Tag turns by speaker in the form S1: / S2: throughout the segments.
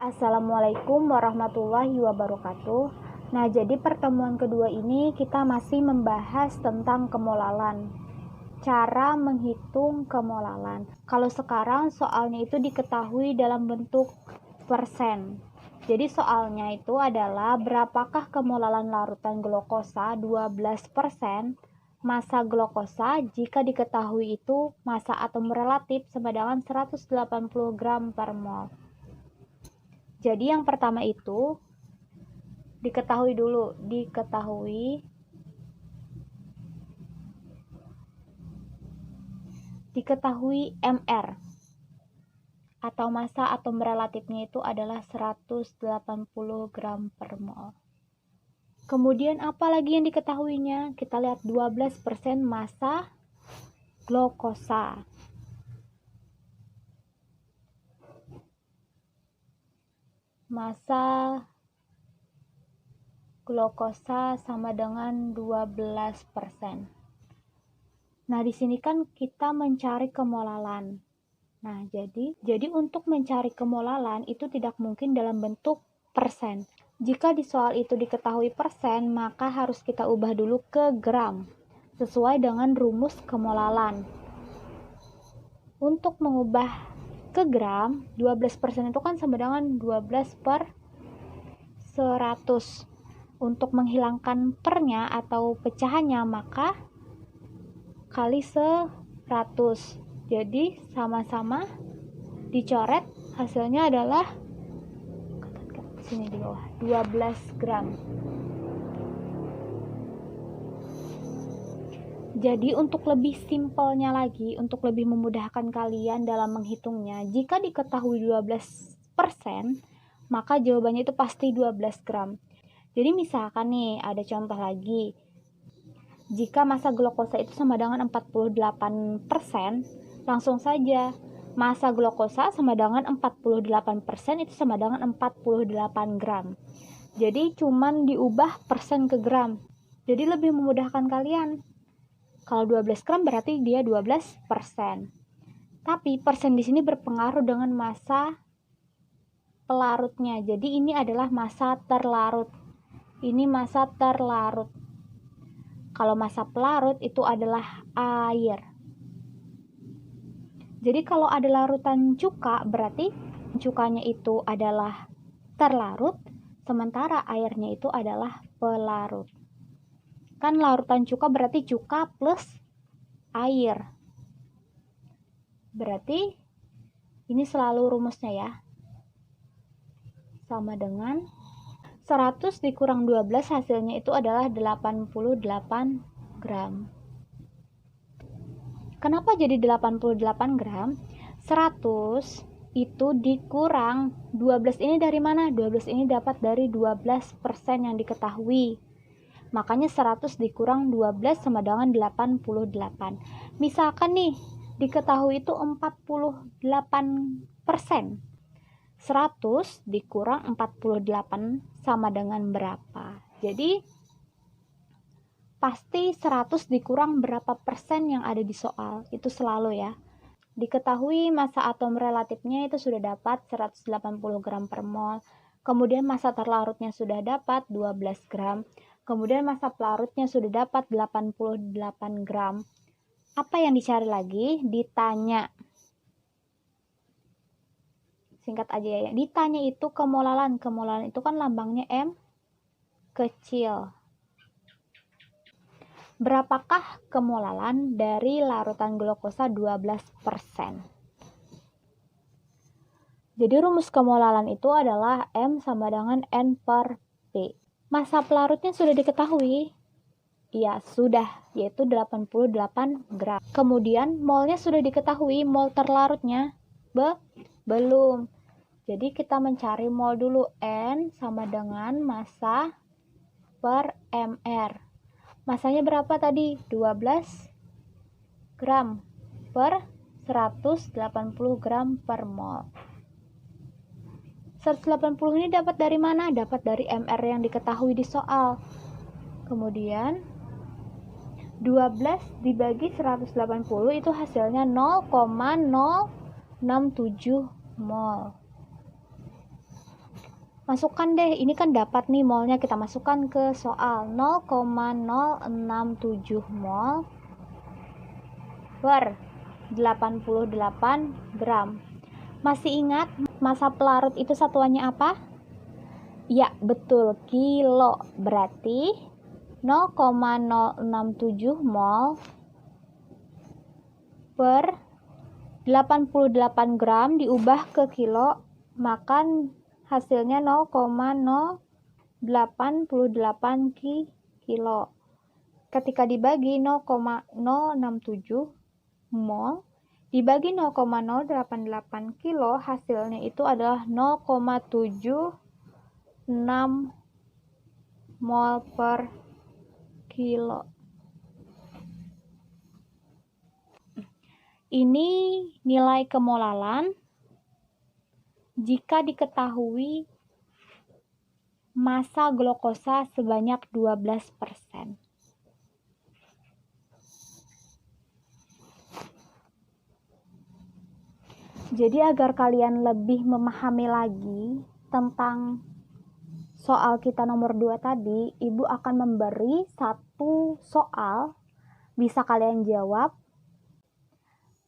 S1: Assalamualaikum warahmatullahi wabarakatuh. Nah, jadi pertemuan kedua ini kita masih membahas tentang kemolalan. Cara menghitung kemolalan. Kalau sekarang soalnya itu diketahui dalam bentuk persen. Jadi soalnya itu adalah berapakah kemolalan larutan glukosa 12% massa glukosa jika diketahui itu massa atom relatif sama dengan 180 gram per mol. Jadi yang pertama itu diketahui MR atau massa atom relatifnya itu adalah 180 gram per mol. Kemudian apa lagi yang diketahuinya? Kita lihat 12% massa glukosa. Massa glukosa sama dengan 12%. Nah, di sini kan kita mencari kemolalan. Nah, jadi untuk mencari kemolalan itu tidak mungkin dalam bentuk persen. Jika di soal itu diketahui persen, maka harus kita ubah dulu ke gram, sesuai dengan rumus kemolalan. Untuk mengubah ke gram, 12% itu kan sama dengan 12 per 100. Untuk menghilangkan pernya atau pecahannya, maka kali 100. Jadi sama-sama dicoret, hasilnya adalah sini di bawah 12 gram. Jadi untuk lebih simpelnya lagi, untuk lebih memudahkan kalian dalam menghitungnya, jika diketahui 12%, maka jawabannya itu pasti 12 gram. Jadi misalkan nih, ada contoh lagi. Jika massa glukosa itu sama dengan 48%, langsung saja massa glukosa sama dengan 48% itu sama dengan 48 gram. Jadi cuman diubah persen ke gram. Jadi lebih memudahkan kalian. Kalau 12 gram berarti dia 12%. Tapi persen di sini berpengaruh dengan massa pelarutnya. Jadi ini adalah massa terlarut. Ini massa terlarut. Kalau massa pelarut itu adalah air. Jadi kalau ada larutan cuka, berarti cukanya itu adalah terlarut, sementara airnya itu adalah pelarut. Kan larutan cuka berarti cuka plus air. Berarti ini selalu rumusnya ya. Sama dengan 100 dikurang 12 hasilnya itu adalah 88 gram. Kenapa jadi 88 gram? 100 itu dikurang 12 ini dari mana? 12 ini dapat dari 12% yang diketahui. Makanya 100 dikurang 12 sama dengan 88. Misalkan nih, diketahui itu 48%. 100 dikurang 48 sama dengan berapa? Jadi pasti 100 dikurang berapa persen yang ada di soal, itu selalu ya. Diketahui massa atom relatifnya itu sudah dapat 180 gram per mol, kemudian massa terlarutnya sudah dapat 12 gram, kemudian massa pelarutnya sudah dapat 88 gram. Apa yang dicari lagi? Ditanya. Singkat aja ya, ditanya itu kemolalan. Kemolalan itu kan lambangnya M kecil. Berapakah kemolalan dari larutan glukosa 12%? Jadi rumus kemolalan itu adalah M sama dengan N per P. Massa pelarutnya sudah diketahui? Ya, sudah, yaitu 88 gram. Kemudian molnya sudah diketahui, mol terlarutnya? Belum. Jadi kita mencari mol dulu. N sama dengan massa per MR. Massanya berapa tadi? 12 gram per 180 gram per mol. 180 ini dapat dari mana? Dapat dari MR yang diketahui di soal. Kemudian 12 dibagi 180 itu hasilnya 0,067 mol. Masukkan deh, ini kan dapat nih molnya, kita masukkan ke soal 0,067 mol per 88 gram. Masih ingat massa pelarut itu satuannya apa? Ya, betul, kilo. Berarti 0,067 mol per 88 gram diubah ke kilo, maka hasilnya 0,088 kilo. Ketika dibagi 0,067 mol dibagi 0,088 kilo, hasilnya itu adalah 0,76 mol per kilo. Ini nilai kemolalan jika diketahui massa glukosa sebanyak 12%. Jadi agar kalian lebih memahami lagi tentang soal kita nomor 2 tadi, Ibu akan memberi satu soal, bisa kalian jawab.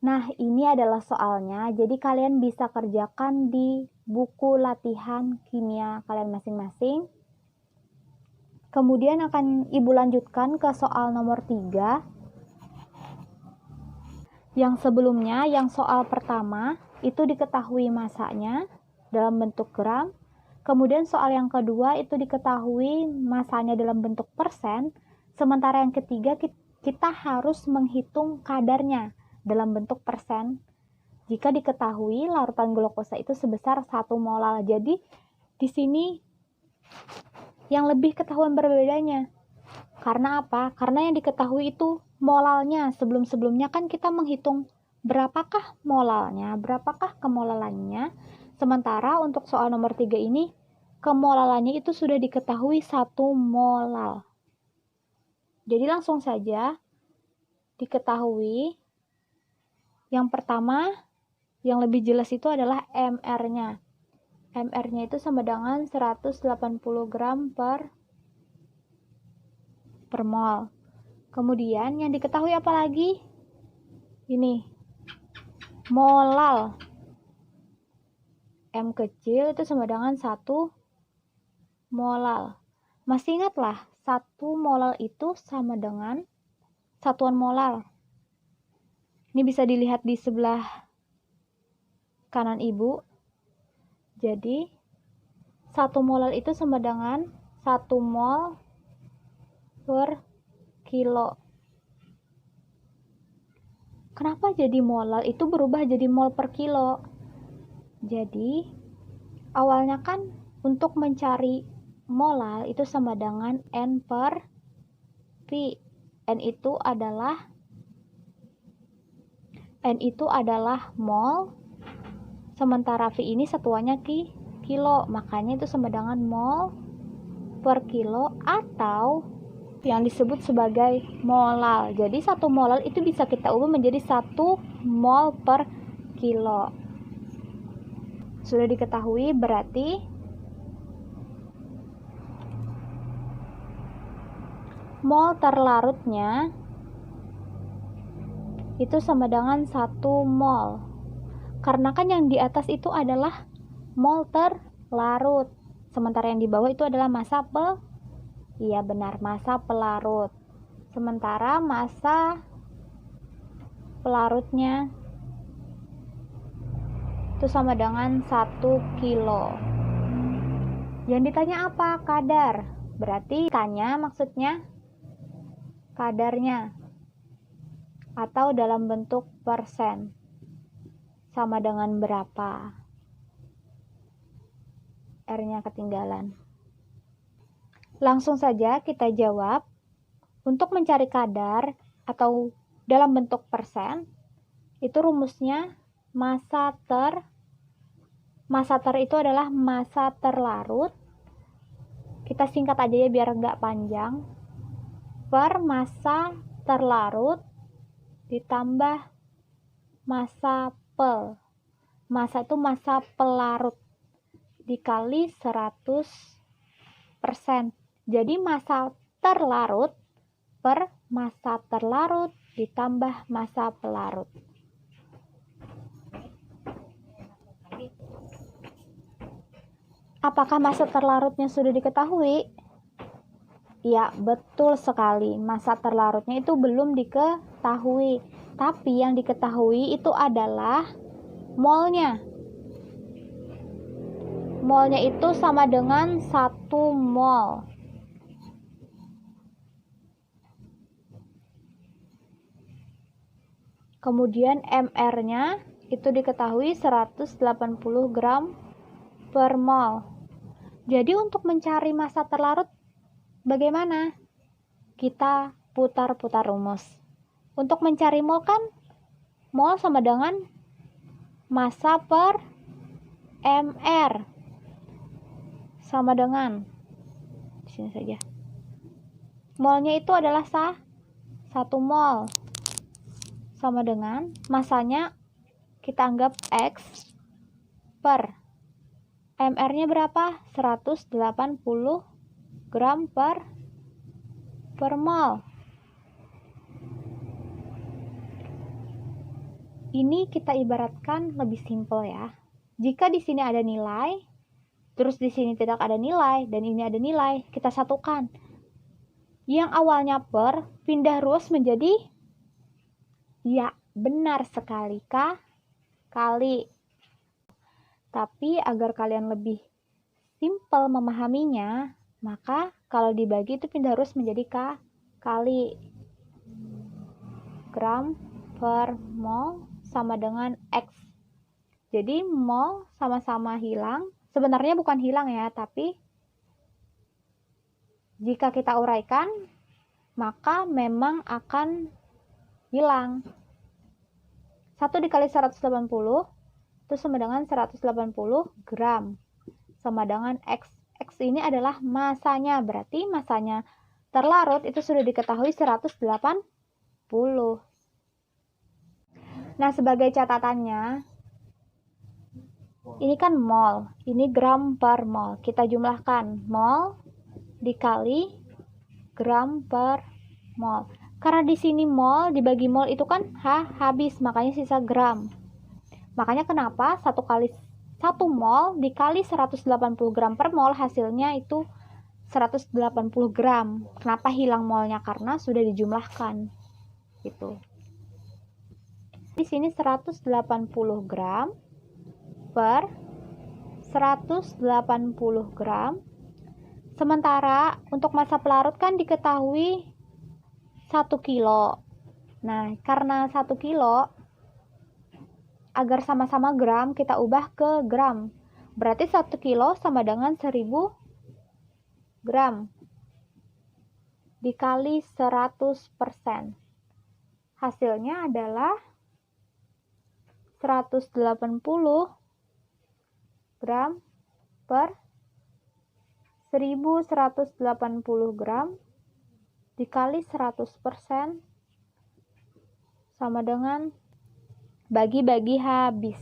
S1: Nah, ini adalah soalnya, jadi kalian bisa kerjakan di buku latihan kimia kalian masing-masing. Kemudian akan Ibu lanjutkan ke soal nomor 3. Yang sebelumnya, yang soal pertama, itu diketahui massanya dalam bentuk gram. Kemudian soal yang kedua itu diketahui massanya dalam bentuk persen. Sementara yang ketiga, kita harus menghitung kadarnya dalam bentuk persen jika diketahui larutan glukosa itu sebesar 1 molal. Jadi di sini yang lebih ketahuan berbedanya. Karena apa? Karena yang diketahui itu molalnya. Sebelum-sebelumnya kan kita menghitung berapakah molalnya, berapakah kemolalannya. Sementara untuk soal nomor 3 ini, kemolalannya itu sudah diketahui 1 molal. Jadi langsung saja diketahui. Yang pertama, yang lebih jelas itu adalah MR-nya. MR-nya itu sama dengan 180 gram per mol. Kemudian yang diketahui apa lagi? Ini, molal. M kecil itu sama dengan 1 molal. Masih ingatlah, 1 molal itu sama dengan satuan molal. Ini bisa dilihat di sebelah kanan Ibu. Jadi 1 molal itu sama dengan 1 mol per kilo. Kenapa jadi molal itu berubah jadi mol per kilo? Jadi awalnya kan untuk mencari molal itu sama dengan N per V. N itu adalah mol, sementara V ini satuannya kilo, makanya itu sama dengan mol per kilo atau yang disebut sebagai molal. Jadi 1 molal itu bisa kita ubah menjadi 1 mol per kilo. Sudah diketahui, berarti mol terlarutnya itu sama dengan 1 mol. Karena kan yang di atas itu adalah mol terlarut, sementara yang di bawah itu adalah massa massa pelarut. Sementara massa pelarutnya itu sama dengan 1 kilo. Yang ditanya apa? Kadar. Berarti tanya maksudnya kadarnya atau dalam bentuk persen. Sama dengan berapa? R-nya ketinggalan. Langsung saja kita jawab. Untuk mencari kadar atau dalam bentuk persen, itu rumusnya massa ter itu adalah massa terlarut. Kita singkat aja ya biar nggak panjang. Per massa terlarut ditambah massa pel. Massa itu massa pelarut. dikali 100%. Jadi massa terlarut per massa terlarut ditambah massa pelarut. Apakah massa terlarutnya sudah diketahui? Ya, betul sekali. Massa terlarutnya itu belum diketahui. Tapi yang diketahui itu adalah molnya. Molnya itu sama dengan 1 mol. Kemudian MR-nya itu diketahui 180 gram per mol. Jadi untuk mencari massa terlarut bagaimana? Kita putar-putar rumus. Untuk mencari mol kan mol sama dengan massa per MR. Sama dengan di sini saja. Molnya itu adalah 1 mol. Sama dengan massanya kita anggap X per MR-nya berapa? 180 gram per mol. Ini kita ibaratkan lebih simpel ya. Jika di sini ada nilai, terus di sini tidak ada nilai, dan ini ada nilai, kita satukan. Yang awalnya per, pindah ruas menjadi, ya benar sekali, kali. Tapi agar kalian lebih simpel memahaminya, maka kalau dibagi itu pindah ruas menjadi kali. Gram per mol sama dengan X. Jadi mol sama-sama hilang. Sebenarnya bukan hilang ya, tapi jika kita uraikan, maka memang akan hilang. 1 dikali 180 itu sama dengan 180 gram. Sama dengan X. X ini adalah massanya, berarti massanya terlarut itu sudah diketahui 180. Nah, sebagai catatannya, ini kan mol, ini gram per mol. Kita jumlahkan mol dikali gram per mol. Karena di sini mol dibagi mol itu kan habis, makanya sisa gram. Makanya kenapa 1 kali 1 mol dikali 180 gram per mol hasilnya itu 180 gram. Kenapa hilang molnya? Karena sudah dijumlahkan. Gitu. Di sini 180 gram per 180 gram. Sementara untuk massa pelarut kan diketahui 1 kilo. Nah, karena 1 kilo, agar sama-sama gram, kita ubah ke gram. Berarti 1 kilo sama dengan 1000 gram. Dikali 100%. Hasilnya adalah 180 gram per 1180 gram dikali 100% sama dengan bagi-bagi habis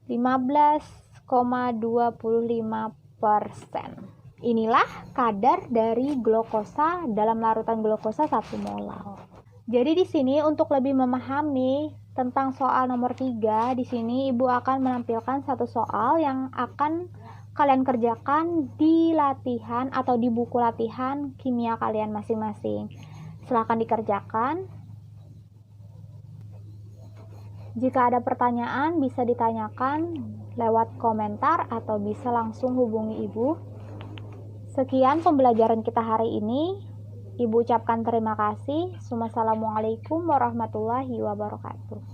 S1: 15,25%. Inilah kadar dari glukosa dalam larutan glukosa 1 molal. Jadi di sini untuk lebih memahami tentang soal nomor 3, di sini Ibu akan menampilkan satu soal yang akan kalian kerjakan di latihan atau di buku latihan kimia kalian masing-masing. Silakan dikerjakan. Jika ada pertanyaan bisa ditanyakan lewat komentar atau bisa langsung hubungi Ibu. Sekian pembelajaran kita hari ini. Ibu ucapkan terima kasih. Wassalamualaikum warahmatullahi wabarakatuh.